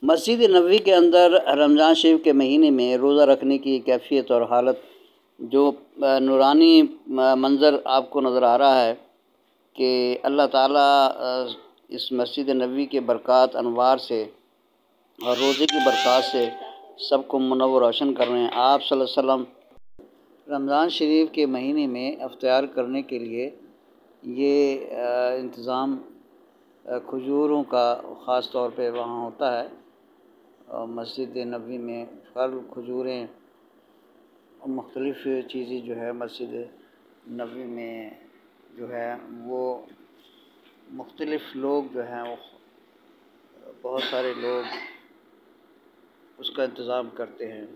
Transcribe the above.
مسجد نبوی کے اندر رمضان شریف کے مہینے میں روزہ رکھنے کی کیفیت اور حالت، جو نورانی منظر آپ کو نظر آ رہا ہے کہ اللہ تعالیٰ اس مسجد نبوی کے برکات انوار سے اور روزے کی برکات سے سب کو منور روشن کر رہے ہیں۔ آپ صلی اللہ علیہ وسلم رمضان شریف کے مہینے میں افطار کرنے کے لیے یہ انتظام کھجوروں کا خاص طور پہ وہاں ہوتا ہے، اور مسجد نبوی میں پھل، کھجوریں اور مختلف چیزیں جو ہے مسجد نبوی میں جو ہے وہ مختلف لوگ جو ہیں وہ بہت سارے لوگ اس کا انتظام کرتے ہیں۔